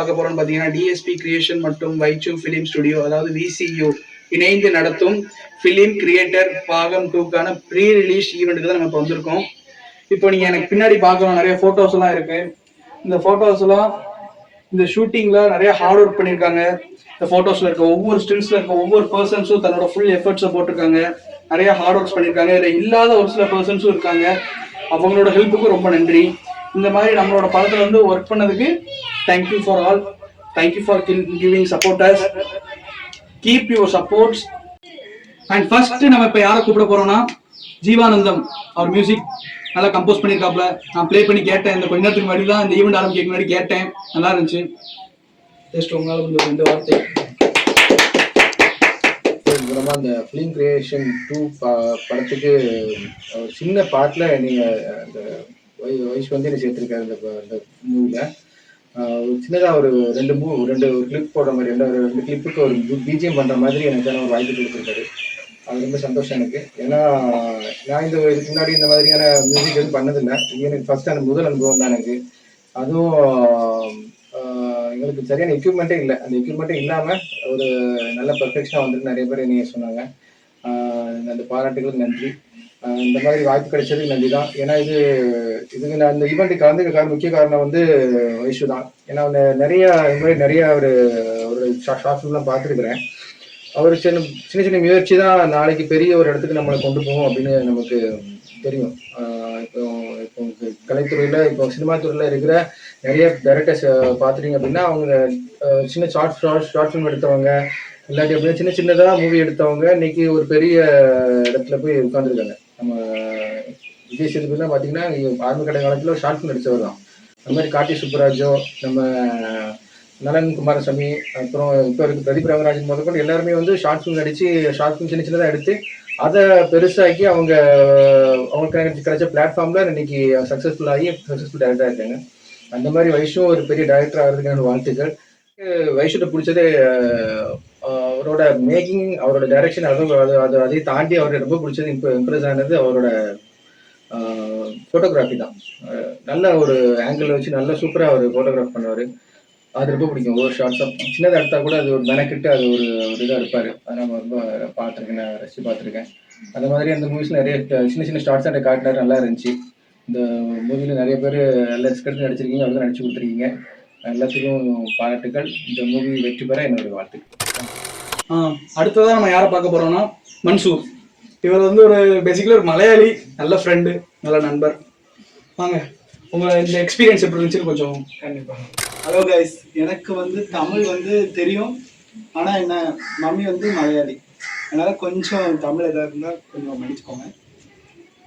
பார்க்க போறோம்னு பார்த்தீங்கன்னா டிஎஸ்பி கிரியேஷன் மற்றும் வைச்சு ஃபிலிம் ஸ்டுடியோ அதாவது விசியு இணைந்து நடத்தும் ஃபிலிம் கிரியேட்டர் பாகம் 2க்கான ப்ரீ ரிலீஸ் ஈவெண்ட்டுக்கு தான் நம்ம இப்போ வந்திருக்கோம். இப்போ நீங்க எனக்கு பின்னாடி பார்க்கலாம், நிறைய போட்டோஸ் எல்லாம் இருக்கு. இந்த போட்டோஸ் எல்லாம் இந்த ஷூட்டிங்ல நிறைய ஹார்ட் ஒர்க் பண்ணியிருக்காங்க. இந்த போட்டோஸ்ல இருக்க ஒவ்வொரு ஸ்டில்ஸ்ல இருக்க ஒவ்வொரு பர்சன்ஸும் தன்னோட ஃபுல் எஃபர்ட்ஸை போட்டிருக்காங்க. நிறைய ஹார்ட் ஒர்க்ஸ் பண்ணியிருக்காங்க. இதில் இல்லாத ஒரு சில பர்சன்ஸும் இருக்காங்க. அவங்களோட ஹெல்ப்புக்கு ரொம்ப நன்றி. இந்த மாதிரி நம்மளோட படத்துல வந்து ஒர்க் பண்ணதுக்கு thank you for all. Thank you for giving supporters. Keep your supports. And first நம்ம இப்போ யாரை கூப்பிட போறோம்னா ஜீவானந்தம். அவர் மியூசிக் நல்லா கம்போஸ் பண்ணியிருக்காப்ல. நான் ப்ளே பண்ணி கேட்டேன். இந்த கொஞ்ச நேரத்துக்கு முன்னாடி தான் இந்த ஈவெண்ட் ஆரம்பிக்க முன்னாடி கேட்டேன். நல்லா இருந்துச்சு. ஜஸ்ட் உங்களால் கொஞ்சம் 2 வார்த்தை. மூலமாக அந்த ஃபிலிம் கிரியேஷன் 2 படத்துக்கு சின்ன பார்ட்டில் நீங்கள் அந்த வயசு வந்து என்ன சேர்த்துருக்காரு அந்த மூவியில். ஒரு சின்னதாக ஒரு ரெண்டு கிளிப் போடுற மாதிரி, ரெண்டு கிளிப்புக்கு ஒரு பிஜிஎம் பண்ணுற மாதிரி எனக்கான ஒரு வாய்ப்பு கொடுத்துருக்காரு. அது ரொம்ப சந்தோஷம் எனக்கு. ஏன்னா நான் இதுக்கு முன்னாடி இந்த மாதிரியான மியூசிக் எதுவும் பண்ணதில்லை. இது எனக்கு ஃபர்ஸ்ட் அந்த முதல் அனுபவம் தான் எனக்கு. அதுவும் எங்களுக்கு சரியான எக்யூப்மெண்ட்டே இல்லை. அந்த எக்யூப்மெண்ட்டே இல்லாமல் ஒரு நல்ல பர்ஃபெக்ஷனாக வந்துட்டு நிறைய பேர் என்னைய சொன்னாங்க. அந்த பாராட்டுகளுக்கு நன்றி. இந்த மாதிரி வாய்ப்பு கிடைச்சதுக்கு நன்றி தான். ஏன்னா இதுக்கு நான் இந்த ஈவெண்ட்டுக்கு கலந்துக்க முக்கிய காரணம் வந்து வைஷு தான். ஏன்னா நிறைய ஒரு ஷார்ட் ஃபிலிம்லாம் பார்த்துருக்குறேன். அவர் சின்ன சின்ன முயற்சி தான் நாளைக்கு பெரிய ஒரு இடத்துக்கு நம்மளை கொண்டு போவோம் அப்படின்னு நமக்கு தெரியும். இப்போ கலைத்துறையில், இப்போ சினிமா துறையில் இருக்கிற நிறைய டைரக்டர்ஸ் பார்த்துட்டீங்க அப்படின்னா அவங்க சின்ன ஷார்ட் ஃபிலிம் எடுத்தவங்க, இல்லாட்டி அப்படின்னா சின்ன சின்னதாக மூவி எடுத்தவங்க இன்னைக்கு ஒரு பெரிய இடத்துல போய் உட்காந்துருக்காங்க. நம்ம விஜய் சேதுபதிலாம் பார்த்தீங்கன்னா ஆரம்ப கட்ட காலத்தில் ஒரு ஷார்ட் ஃபிலிம் நடித்தவர் தான். அந்த மாதிரி கார்த்தி சுப்புராஜோ, நம்ம நலன் குமாரசாமி, அப்புறம் இப்போ இருக்கு பிரதீப் ரங்கராஜன் முதற்கொண்டு எல்லாருமே வந்து ஷார்ட் ஃபிலிம் நடித்து ஷார்ட் ஃபிலிம் சின்ன சின்னதாக எடுத்து அதை பெருசாக்கி அவங்களுக்கு கிடைச்ச பிளாட்ஃபார்மில் இன்னைக்கு சக்ஸஸ்ஃபுல் டைரக்டராக இருக்காங்க. அந்த மாதிரி வைஷும் ஒரு பெரிய டைரக்டர் ஆகிறதுக்கான வாழ்த்துக்கள். வைஷுட்ட பிடிச்சது அவரோட மேக்கிங், அவரோட டைரக்ஷன். அதை தாண்டி அவருக்கு ரொம்ப பிடிச்சது, இம்ப்ரெஸ் ஆனது அவரோட ஃபோட்டோகிராஃபி தான். நல்ல ஒரு ஆங்கிள் வச்சு நல்ல சூப்பராக அவர் ஃபோட்டோகிராஃப் பண்ணுவார். அது ரொம்ப பிடிக்கும். ஒவ்வொரு ஷார்ட்ஸும் சின்னதாக எடுத்தால் கூட அது ஒரு மெனக்கிட்டு அது ஒரு இதாக இருப்பார். அதை நம்ம ரொம்ப பார்த்துருக்கேன், நான் ரசித்து பார்த்துருக்கேன். அந்த மாதிரி அந்த மூவிஸில் நிறைய சின்ன சின்ன ஷார்ட்ஸ் அந்த காட்டினார், நல்லா இருந்துச்சு. இந்த மூவியில் நிறைய பேர் நல்ல ரிஸ்க் நடிச்சிருக்கீங்க, அவருக்கு நடிச்சு கொடுத்துருக்கீங்க. எல்லாத்துக்கும் பாராட்டுகள். இந்த மூவி வெற்றி பெற என்னுடைய வாழ்த்துக்கள். அடுத்ததான் நம்ம யாரை பார்க்க போறோம்னா மன்சூர். இவர் வந்து பேசிக்கலி ஒரு மலையாளி, நல்ல ஃப்ரெண்டு, நல்ல நண்பர். வாங்க, இந்த எக்ஸ்பீரியன்ஸ் எப்படி இருந்துச்சுன்னு கொஞ்சம். கண்டிப்பாக. ஹலோ கைஸ், எனக்கு வந்து தமிழ் வந்து தெரியும். ஆனால் என்ன மம்மி வந்து மலையாளி, அதனால் கொஞ்சம் தமிழ் எதாவது இருந்தால் கொஞ்சம் மன்னிச்சுக்கோங்க.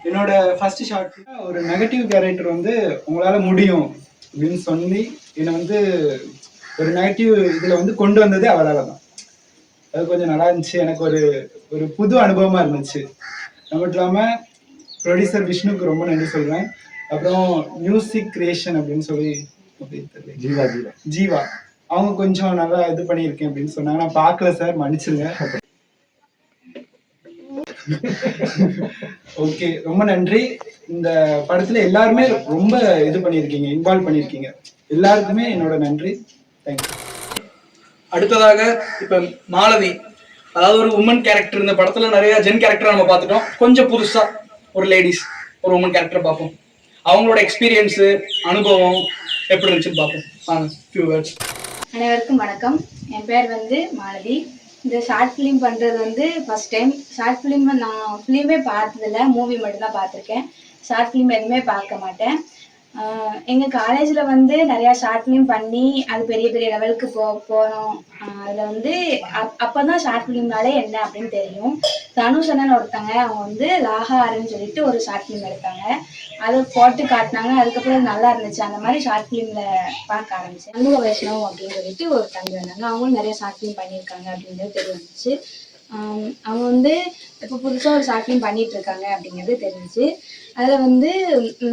என்னோட ஃபர்ஸ்ட் ஷார்ட் ஒரு நெகட்டிவ் கேரக்டர் வந்து உங்களால் முடியும் அப்படின்னு சொல்லி என்னை வந்து ஒரு நெகட்டிவ் இதில் வந்து கொண்டு வந்தது அவரால் தான். அது கொஞ்சம் நல்லா இருந்துச்சு. எனக்கு ஒரு புது அனுபவமாக இருந்துச்சு. அது மட்டும் இல்லாமல் ப்ரொடியூசர் விஷ்ணுக்கு ரொம்ப நன்றி சொல்கிறேன். அப்புறம் மியூசிக் கிரியேஷன் அப்படின்னு சொல்லி ஜீவா அவங்க கொஞ்சம் நல்லா இது பண்ணியிருக்கேன் அப்படின்னு சொன்னாங்க. நான் பார்க்கல சார், மன்னிச்சிருங்க. ஓகே, ரொம்ப நன்றி. இந்த படத்துல எல்லாருமே ரொம்ப இது பண்ணியிருக்கீங்க, இன்வால்வ் பண்ணியிருக்கீங்க. எல்லாருக்குமே என்னோட நன்றி. தேங்க்யூ. அடுத்ததாக இப்ப மாலதி, அதாவது ஒரு உமன் கேரக்டர். இந்த படத்துல நிறைய ஜென் கேரக்டர் நம்ம பார்த்துட்டோம். கொஞ்சம் புதுசா ஒரு லேடிஸ், ஒரு உமன் கேரக்டர் பார்ப்போம். அவங்களோட எக்ஸ்பீரியன்ஸு, அனுபவம் எப்படி இருந்துச்சுன்னு பார்ப்போம். Few words. அனைவருக்கும் வணக்கம். என் பேர் வந்து மாலதி. இந்த ஷார்ட் ஃபிலிம் பண்ணுறது வந்து ஃபஸ்ட் டைம். ஷார்ட் ஃபிலிம் நான் ஃபிலிமே பார்த்ததில்ல, மூவி மட்டும்தான் பார்த்துருக்கேன். ஷார்ட் ஃபிலிம் எதுவுமே பார்க்க மாட்டேன். எங்கள் காலேஜில் வந்து நிறையா ஷார்ட் ஃபிலிம் பண்ணி அது பெரிய பெரிய லெவலுக்கு போனோம். அதில் வந்து அப்போ தான் ஷார்ட் ஃபிலிம்னாலே என்ன அப்படின்னு தெரியும். தனுஷ் அண்ணன் ஒருத்தங்க, அவங்க வந்து லாஹாருன்னு சொல்லிட்டு ஒரு ஷார்ட் ஃபிலிம் எடுத்தாங்க. அதை போட்டு காட்டினாங்க. அதுக்கப்புறம் நல்லா இருந்துச்சு. அந்த மாதிரி ஷார்ட் ஃபிலிமில் பார்க்க ஆரம்பிச்சேன். அனுபவ வைஷ்ணவ் அப்படின்னு சொல்லிட்டு ஒரு தம்பி வந்தாங்க. அவங்களும் நிறைய ஷார்ட் ஃபிலிம் பண்ணியிருக்காங்க அப்படிங்கிறது தெரிய வந்துச்சு. அவங்க வந்து இப்போ புதுசாக ஒரு ஷார்ட் ஃபிலிம் பண்ணிட்டு இருக்காங்க அப்படிங்கிறது தெரிஞ்சிச்சு. அதில் வந்து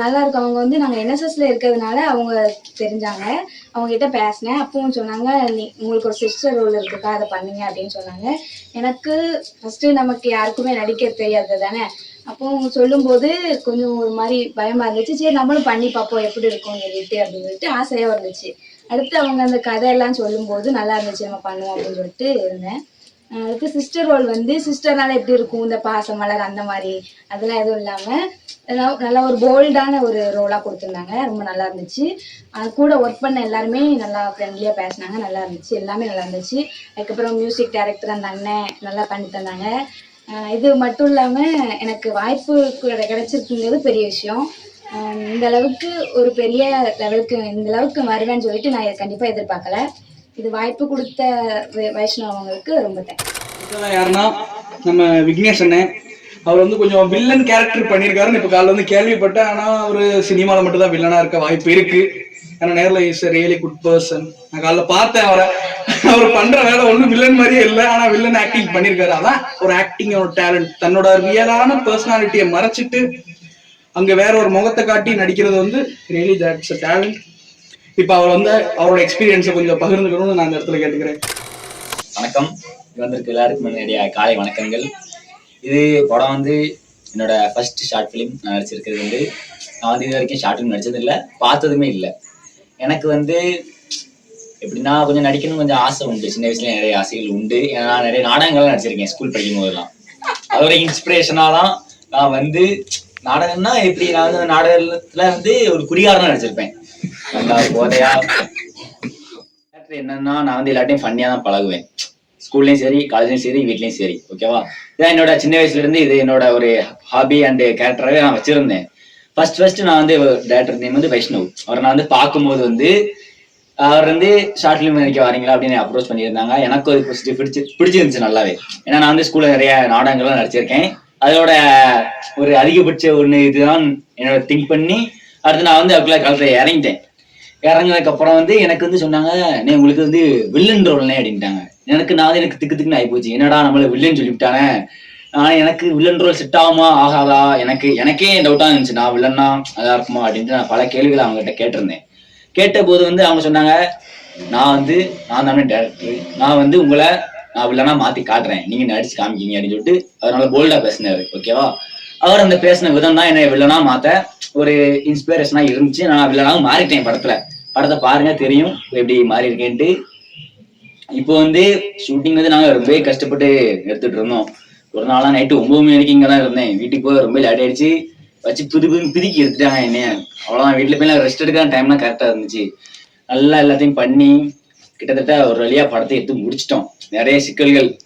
நல்லா இருக்கும். அவங்க வந்து நாங்கள் என்எஸ்எஸ்ல இருக்கிறதுனால அவங்க தெரிஞ்சாங்க. அவங்ககிட்ட பேசினேன். அப்பவும் சொன்னாங்க, உங்களுக்கு ஒரு சிஸ்டர் ரோல் இருக்குக்கா, அதை பண்ணுங்க அப்படின்னு சொன்னாங்க. எனக்கு ஃபஸ்ட்டு நமக்கு யாருக்குமே நடிக்க தெரியாது தானே. அப்போ அவங்க சொல்லும்போது கொஞ்சம் ஒரு மாதிரி பயமாக இருந்துச்சு. சரி நம்மளும் பண்ணி பார்ப்போம் எப்படி இருக்கும்னு சொல்லிட்டு அப்படின்னு சொல்லிட்டு ஆசையாக இருந்துச்சு. அடுத்து அவங்க அந்த கதையெல்லாம் சொல்லும்போது நல்லா இருந்துச்சு, நம்ம பண்ணுவோம் அப்படின்னு சொல்லிட்டு இருந்தேன். அடுத்து சிஸ்டர் ரோல் வந்து சிஸ்டர்னால எப்படி இருக்கும் இந்த பாசம் மலர் அந்த மாதிரி அதெல்லாம் எதுவும் இல்லாமல் நல்லா ஒரு போல்டான ஒரு ரோலாக கொடுத்துருந்தாங்க. ரொம்ப நல்லா இருந்துச்சு. அது கூட ஒர்க் பண்ண எல்லாருமே நல்லா ஃப்ரெண்ட்லியாக பேசினாங்க, நல்லா இருந்துச்சு, எல்லாமே நல்லா இருந்துச்சு. அதுக்கப்புறம் மியூசிக் டைரக்டர் அந்த அண்ணன் நல்லா பண்ணி தந்தாங்க. இது மட்டும் இல்லாமல் எனக்கு வாய்ப்பு கிடைச்சிருக்குங்கிறது பெரிய விஷயம். இந்த அளவுக்கு ஒரு பெரிய லெவலுக்கு இந்த அளவுக்கு வருவேன்னு சொல்லிட்டு நான் கண்டிப்பாக எதிர்பார்க்கல. இது வாய்ப்பு கொடுத்த வைஷ்ணவ் அவங்களுக்கு ரொம்ப தேங்க்ஸ். இதெல்லாம் யாருன்னா நம்ம விக்னேஷ் அண்ணன். அவர் வந்து கொஞ்சம் வில்லன் கேரக்டர் பண்ணியிருக்காருன்னு இப்போ காலைல வந்து கேள்விப்பட்டேன். ஆனால் அவர் சினிமாவில் மட்டும் தான் வில்லனாக இருக்க வாய்ப்பு இருக்கு. ஏன்னா நேரில் இஸ் ரியலி குட் பர்சன். நான் காலைல பார்த்தேன் அவரை. அவர் பண்ற வேலை ஒன்றும் வில்லன் மாதிரியே இல்லை, ஆனால் வில்லன் ஆக்டிங் பண்ணியிருக்காரு. அதான் ஒரு ஆக்டிங், ஒரு டேலண்ட். தன்னோட ரியலான பர்சனாலிட்டியை மறைச்சிட்டு அங்க வேற ஒரு முகத்தை காட்டி நடிக்கிறது வந்து ரியலி தட்ஸ் a talent. இப்போ அவர் வந்து அவரோட எக்ஸ்பீரியன்ஸை கொஞ்சம் பகிர்ந்துக்கணும்னு நான் இந்த இடத்துல கேட்டுக்கிறேன். வணக்கம். இது வந்திருக்கு எல்லாருக்கும் என்னுடைய காலை வணக்கங்கள். இது படம் வந்து என்னோட ஃபர்ஸ்ட் ஷார்ட் ஃபிலிம். நான் நடிச்சிருக்கிறது வந்து நான் வந்து இது வரைக்கும் ஷார்ட் ஃபிலிம் நடிச்சது இல்லை, பார்த்ததுமே இல்லை. எனக்கு வந்து எப்படின்னா கொஞ்சம் நடிக்கணும் கொஞ்சம் ஆசை உண்டு. சின்ன வயசுல நிறைய ஆசைகள் உண்டு. நான் நிறைய நாடகங்கள்லாம் நடிச்சிருக்கேன் ஸ்கூல் படிக்கும் போதெல்லாம். அதோட இன்ஸ்பிரேஷனாக தான் நான் வந்து நாடகம்னா எப்படி நான் வந்து அந்த நாடகத்துல வந்து ஒரு குடிகாரனா நடிச்சிருப்பேன். நல்லா போதையா என்னன்னா நான் வந்து எல்லாத்தையும் ஃபன்னியா தான் பழகுவேன். ஸ்கூல்லையும் சரி, காலேஜ்லயும் சரி, வீட்லயும் சரி. ஓகேவா? இதான் என்னோட சின்ன வயசுல இருந்து இது என்னோட ஒரு ஹாபி அண்ட் கேரக்டராகவே நான் வச்சிருந்தேன். ஃபர்ஸ்ட் நான் வந்து டேரக்டர் நேம் வந்து வைஷ்ணவ். அவரை நான் வந்து பார்க்கும்போது வந்து அவர் வந்து ஷார்ட் ஃபிலிம் நடிக்க வரீங்களா அப்படின்னு அப்ரோச் பண்ணியிருந்தாங்க. எனக்கு அது பிடிச்சிருந்துச்சு நல்லாவே. ஏன்னா நான் வந்து ஸ்கூல்ல நிறைய நாடகங்கள்லாம் நடிச்சிருக்கேன். அதோட ஒரு அதிகபட்ச ஒண்ணு இதுதான் என்னோட திங்க் பண்ணி அடுத்து நான் வந்து அதுக்குள்ள காலத்துல இறங்கிட்டேன். இறங்கினதுக்கு அப்புறம் வந்து எனக்கு வந்து சொன்னாங்க, நீ உங்களுக்கு வந்து வில்லன் ரோல்னே அப்படின்ட்டாங்க. நான் வந்து எனக்கு திக்குன்னு ஆயிப்போச்சு. என்னடா நம்மள வில்லன் சொல்லிவிட்டானே. எனக்கு வில்லன் ரோல் செட் ஆகுமா ஆகாதா எனக்கே டவுட்டா இருந்துச்சு. நான் வில்லன்னா அதா இருக்குமா அப்படின்ட்டு நான் பல கேள்விகளை அவங்ககிட்ட கேட்டிருந்தேன். கேட்ட போது வந்து அவங்க சொன்னாங்க, நான் தானே டேரக்டர், நான் வந்து உங்களை நான் வில்லனா மாத்தி காட்டுறேன், நீங்க நடிச்சு காமிக்கிங்க அப்படின்னு சொல்லிட்டு அதனால போல்டா பேசினாரு. ஓகேவா? அவர் அந்த பேசின விதம் தான் என்னை வில்லனா மாத்த ஒரு இன்ஸ்பிரேஷனா இருந்துச்சு. நான் வில்லனாவும் மாறிட்டேன். படத்தை பாருங்க தெரியும் எப்படி மாறி இருக்கேன்ட்டு. இப்போ வந்து ஷூட்டிங் வந்து நாங்க ரொம்பவே கஷ்டப்பட்டு எடுத்துட்டு இருந்தோம். ஒரு நாளா நைட்டு 9 மணி வரைக்கும் இங்கதான் இருந்தேன். வீட்டுக்கு போய் ரொம்ப லேட் ஆயிடுச்சு. வச்சு பிதுக்கி எடுத்துட்டாங்க என்னைய. அவ்வளவுதான். வீட்டுல போய் ரெஸ்ட் எடுக்க டைம்லாம் கரெக்டா இருந்துச்சு. நல்லா எல்லாத்தையும் பண்ணி கிட்டத்தட்ட ஒரு வழியா படத்தை எடுத்து முடிச்சிட்டோம். நிறைய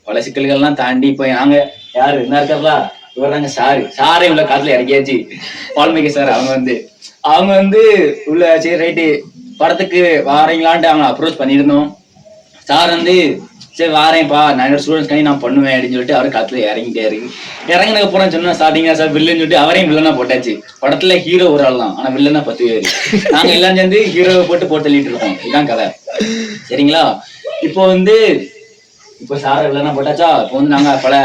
பல சிக்கல்கள்லாம் தாண்டி இப்போ நாங்க யாரு என்ன இருக்காங்களா, இவர் தாங்க சாரே உள்ள காட்டுல இறக்கியாச்சு. பால்மிக சார் அவங்க வந்து உள்ள சரி ரைட்டு படத்துக்கு வாரீங்களான்ட்டு அவங்க அப்ரோச் பண்ணியிருந்தோம். சார் வந்து சரி வாரேன்ப்பா, நான் என்னோட ஸ்டூடெண்ட்ஸ்க்காண்டி நான் பண்ணுவேன் அப்படின்னு சொல்லிட்டு அவர் காலத்துல இறங்கிட்டாரு. இறங்கினதுக்கு அப்புறம் சொன்னா ஸ்டார்டிங்கா சார் வில்லன்னு சொல்லிட்டு அவரையும் வில்லனா போட்டாச்சு. படத்துல ஹீரோ ஒரு ஆள் தான், ஆனா வில்லனா 10 பேரு. நாங்க எல்லாம் சேர்ந்து ஹீரோவை போட்டு தள்ளிட்டு இருக்கோம். இதுதான் கதை. சரிங்களா? இப்போ சார வில்லனா போட்டாச்சா. இப்போ வந்து நாங்க பல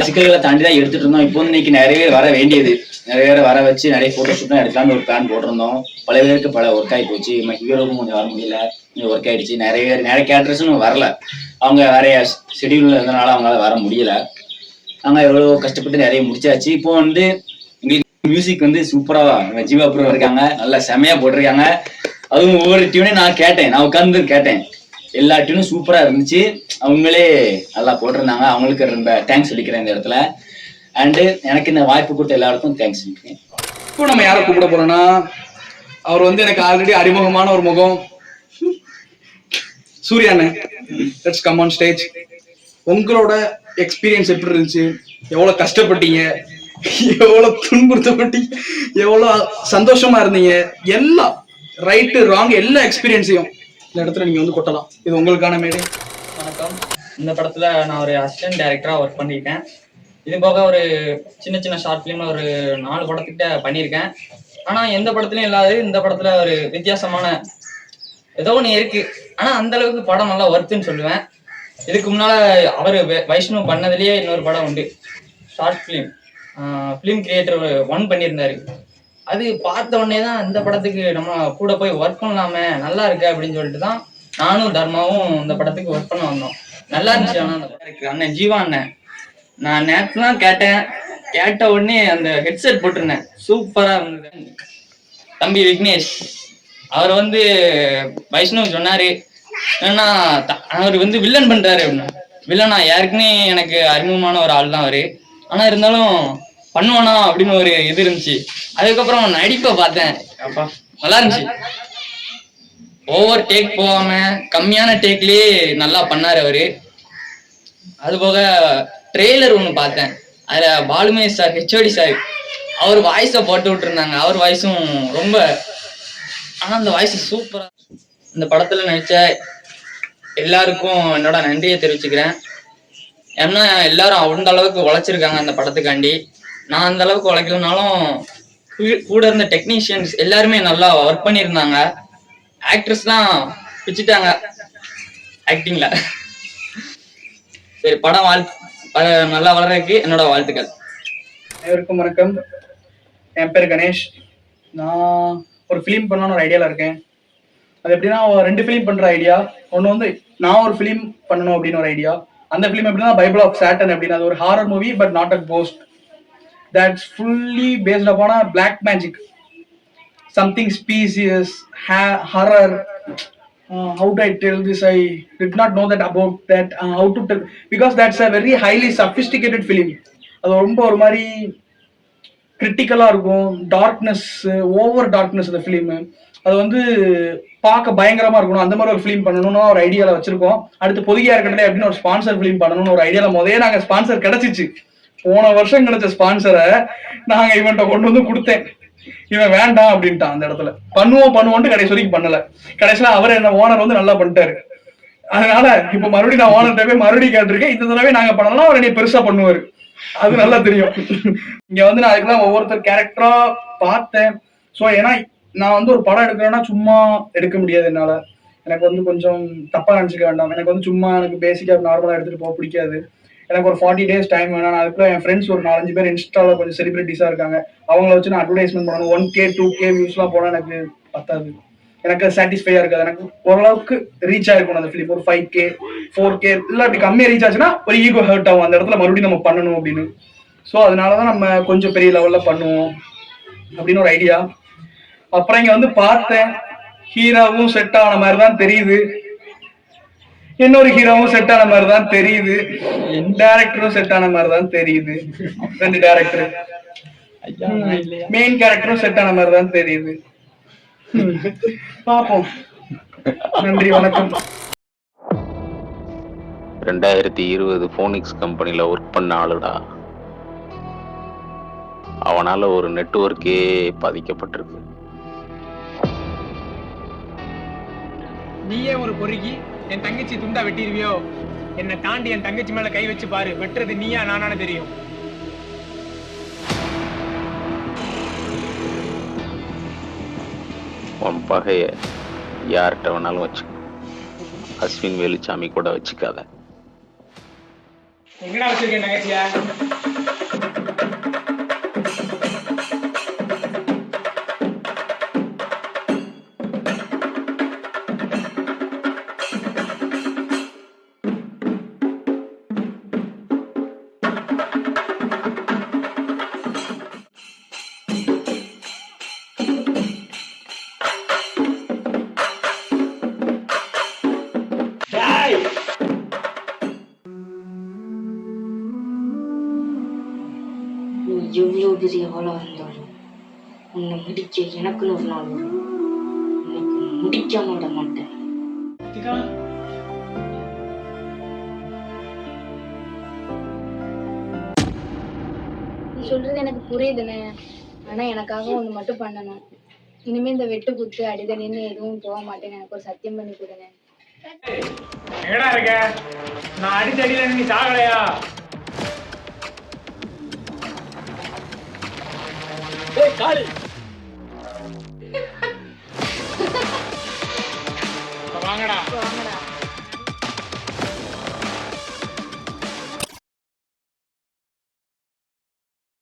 சிக்கல்களை தாண்டிதான் எடுத்துட்டு இருந்தோம். இப்போ வந்து இன்னைக்கு நிறைய பேர் வர வேண்டியது, நிறைய பேரை வர வச்சு நிறைய போட்டோஷூட் தான் எடுக்கலாம்னு ஒரு பிளான் போட்டிருந்தோம். பல பேருக்கு பல ஒர்க் ஆகி போச்சு. ஹீரோவும் கொஞ்சம் வர முடியல, கொஞ்சம் ஒர்க் ஆயிடுச்சு. நிறைய கேரக்டர்ஸும் வரல. அவங்க வேற ஷெடியூல்ல இருந்தனால அவங்களால வர முடியல. நாங்க எவ்வளவு கஷ்டப்பட்டு நிறைய முடிச்சாச்சு. இப்போ வந்து எங்களுக்கு மியூசிக் வந்து சூப்பரா ஜீவா ப்ரோ இருக்காங்க, நல்லா செமையா போட்டிருக்காங்க. அதுவும் ஒவ்வொரு டியூனையும் நான் உட்கார்ந்து கேட்டேன். எல்லா டியூனும் சூப்பரா இருந்துச்சு. அவங்களே நல்லா போட்டிருந்தாங்க. அவங்களுக்கு ரொம்ப தேங்க்ஸ் சொல்லிக்கிறேன் இந்த இடத்துல. அண்டு எனக்கு இந்த வாய்ப்பு கொடுத்த எல்லாருக்கும் தேங்க்ஸ் சொல்லிக்கிறேன். இப்போ நம்ம யாரை கூப்பிட போறோம்னா, அவர் வந்து எனக்கு ஆல்ரெடி அறிமுகமான ஒரு முகம், சூர்யாண்ணே. Let's come on stage. உங்களோட எக்ஸ்பீரியன்ஸ் எப்படி இருந்துச்சு? எவ்வளவு கஷ்டப்பட்டீங்க, எவ்வளவு துன்புறுத்தப்பட்டீங்க, எவ்வளவு சந்தோஷமா இருந்தீங்க, எல்லாம் ரைட்டு ராங் எல்லா எக்ஸ்பீரியன்ஸையும் இந்த இடத்துல நீங்க வந்து கொட்டலாம். இது உங்களுக்கான மேடை. வணக்கம். இந்த படத்துல நான் ஒரு அசிஸ்டன்ட் டைரக்டரா ஒர்க் பண்ணியிருக்கேன். இது போக ஒரு சின்ன ஷார்ட் ஃபிலிம்ல ஒரு 4 படத்துக்கிட்ட பண்ணியிருக்கேன். ஆனா எந்த படத்துலயும் இல்லாது இந்த படத்துல ஒரு வித்தியாசமான ஏதோ ஒன்று இருக்கு. ஆனா அந்த அளவுக்கு படம் நல்லா ஒர்த்துன்னு சொல்லுவேன். இதுக்கு முன்னால அவரு வைஷ்ணவ் பண்ணதுலயே இன்னொரு படம் உண்டு, ஷார்ட் ஃபிலிம் கிரியேட்டர் 1 பண்ணியிருந்தாரு. அது பார்த்த உடனே தான் இந்த படத்துக்கு நம்ம கூட போய் ஒர்க் பண்ணலாமே, நல்லா இருக்கு அப்படின்னு சொல்லிட்டு தான் நானும் தர்மாவும் இந்த படத்துக்கு ஒர்க் பண்ண வந்தோம். நல்லா இருந்துச்சு. ஆனா அந்த அண்ணன் ஜீவா அண்ணன் நான் நேற்றுலாம் கேட்ட உடனே அந்த ஹெட்செட் போட்டிருந்தேன், சூப்பரா இருந்தது. தம்பி விக்னேஷ் அவர் வந்து வைஷ்ணவ் சொன்னாரு ஏன்னா அவர் வந்து வில்லன் பண்றாரு அப்படின்னா வில்லனா யாருக்குன்னே எனக்கு அறிமுகமான ஒரு ஆள் தான் அவரு. ஆனா இருந்தாலும் பண்ணுவானா அப்படின்னு ஒரு இது இருந்துச்சு. அதுக்கப்புறம் நடிப்பை பார்த்தேன், அப்பா நல்லா இருந்துச்சு. ஓவர் டேக் போகாம கம்மியான டேக்லயே நல்லா பண்ணாரு அவரு. அது போக ட்ரெய்லர் ஒன்று பார்த்தேன், அதுல பாலுமேஷ் சார் ஹெச்ஓடி சார் அவர் வாய்ஸை போட்டு விட்டுருந்தாங்க. அவர் வாய்ஸும் ரொம்ப, ஆனா அந்த வாய்ஸ் சூப்பரா. இந்த படத்துல நடிச்ச எல்லாருக்கும் என்னோட நன்றியை தெரிவிச்சுக்கிறேன். ஏன்னா எல்லாரும் அந்த அளவுக்கு உழைச்சிருக்காங்க அந்த படத்துக்காண்டி. நான் அந்த அளவுக்கு உழைக்கலனாலும் கூட இருந்த டெக்னீஷியன்ஸ் எல்லாருமே நல்லா ஒர்க் பண்ணியிருந்தாங்க. ஆக்ட்ரஸ்லாம் பிச்சுட்டாங்க ஆக்டிங்ல. சரி, படம் நல்லா வளர்றதுக்கு என்னோட வாழ்த்துக்கள். அனைவருக்கும் வணக்கம். என் பேர் கணேஷ். நான் ஒரு ஃபிலிம் பண்ணலான்னு ஒரு ஐடியாவில் இருக்கேன். அது எப்படின்னா 2 ஃபிலிம் பண்ணுற ஐடியா. ஒன்று வந்து நான் ஒரு ஃபிலிம் பண்ணணும் அப்படின்னு ஒரு ஐடியா. அந்த ஃபிலிம் எப்படின்னா பைபிள் ஆஃப் சாட்டன் அப்படின்னு. அது ஒரு horror movie but not a ghost. That's fully based அப்பான black magic, something species, horror. How do I tell this? I did not know that about that. How to tell, because that's a very highly sophisticated film. அது ரொம்ப ஒரு மாதிரி கிரிட்டிக்கலா இருக்கும். Darkness, over darkness அந்த film. அது வந்து பார்க்க பயங்கரமா இருக்கணும். அந்த மாதிரி ஒரு ஃபிலிம் பண்ணணும்னு ஒரு ஐடியால வச்சிருக்கோம். அடுத்து பொதிகையா இருக்கட்டும் அப்படின்னு ஒரு ஸ்பான்சர் ஃபிலிம் பண்ணணும்னு ஒரு ஐடியால முதல்ல நாங்க ஸ்பான்சர் கிடைச்சிச்சு. போன வருஷம் கிடைச்ச ஸ்பான்சரை நாங்க இவன்ட்ட கொண்டு வந்து கொடுத்தேன். இவன் வேண்டாம் அப்படின்ட்டான். அந்த இடத்துல பண்ணுவோம்ட்டு கடைசி வரைக்கும் பண்ணல. கடைசியில அவர் என்ன ஓனர் வந்து நல்லா பண்ணிட்டாரு. அதனால இப்ப மறுபடியும் நான் ஓனர்கிட்ட போய் மறுபடியும் கேட்டிருக்கேன். இந்த தடவை நாங்க பண்ணலாம், அவர் என்னை பெருசா பண்ணுவாரு. அது நல்லா தெரியும். இங்க வந்து நான் அதுக்குதான் ஒவ்வொருத்தர் கேரக்டரா பார்த்தேன். ஸோ ஏன்னா நான் வந்து ஒரு படம் எடுக்கிறேன்னா சும்மா எடுக்க முடியாது என்னால. எனக்கு வந்து கொஞ்சம் தப்பா நினைச்சுக்க வேண்டாம். எனக்கு வந்து சும்மா எனக்கு பேசிக்கா நார்மலா எடுத்துட்டு போக பிடிக்காது. எனக்கு ஒரு 40 days டைம் வேணும். நான் அதுக்குள்ள என் ஃப்ரெண்ட்ஸ் ஒரு 4-5 பேர் இன்ஸ்டால கொஞ்சம் செலிபிரிட்டிஸா இருக்காங்க. அவங்கள வச்சு நான் அட்வர்டைஸ்மெண்ட் பண்ணணும். 1K 2K வியூஸ்லாம் போனா எனக்கு பத்தாது. எனக்கு சாட்டிஸ்ஃபையா இருக்காது. எனக்கு ஓரளவுக்கு ரீச் ஆயிருக்கணும் அந்த ஃபிலிம். ஒரு 5K 4K இல்லை அப்படி கம்மியாக ரீச் ஆச்சுன்னா ஒரு ஈகோ ஹர்ட் ஆகும். அந்த இடத்துல மறுபடியும் நம்ம பண்ணணும் அப்படின்னு. ஸோ அதனாலதான் நம்ம கொஞ்சம் பெரிய லெவல்ல பண்ணுவோம் அப்படின்னு ஒரு ஐடியா. அப்புறம் இங்க வந்து பார்த்தேன், ஹீரோவும் செட் ஆன மாதிரி தான் தெரியுது, இன்னொரு ஹீரோவும் செட் ஆன மாதிரி தான் தெரியுது, டைரக்டரும் செட் ஆன மாதிரி தான் தெரியுது. 2 டைரக்டர், மெயின் கேரக்டரும் செட் ஆன மாதிரி தான் தெரியுது. பாப்போம். நன்றி, வணக்கம். 2020 ஃபோனிக்ஸ் கம்பெனியில் ஒர்க் பண்ண ஆளுடா. அவனால ஒரு நெட்வொர்க்கே பாதிக்கப்பட்டிருக்கு. நீயே ஒரு பொறுக்கி என் தங்கச்சி துண்டா வெட்டிடுவியோ? என்னை தாண்டி என் தங்கச்சி மேல கை வச்சு பாரு, வெட்டுறது நீயா நானானு தெரியும். உன் பகைய யார்கிட்ட வேணாலும் வச்சுக்க, அஸ்வின் வேலுச்சாமி கூட வச்சுக்காத. எங்கடா வச்சிருக்கேன் தங்கச்சியா? எவ்வளோ பெரிய ஆளாக இருந்தாலும் உன்னை முடிக்க எனக்குன்னு ஒரு நாள் வரும். உனக்கு முடிக்காம விட மாட்டேன். நீ சொல்றது எனக்கு புரியுதுண்ணே. ஆனா எனக்காக ஒண்ணு மட்டும் பண்ணணும். இனிமே இந்த வெட்டு குத்து அடிதடின்னு எதுவும் போக மாட்டேன்னு எனக்கு ஒரு சத்தியம் பண்ணி கொடுங்க. எங்கடா இருக்க? நான் அடிச்சடியில நீ சாகலையா? வாங்கடா.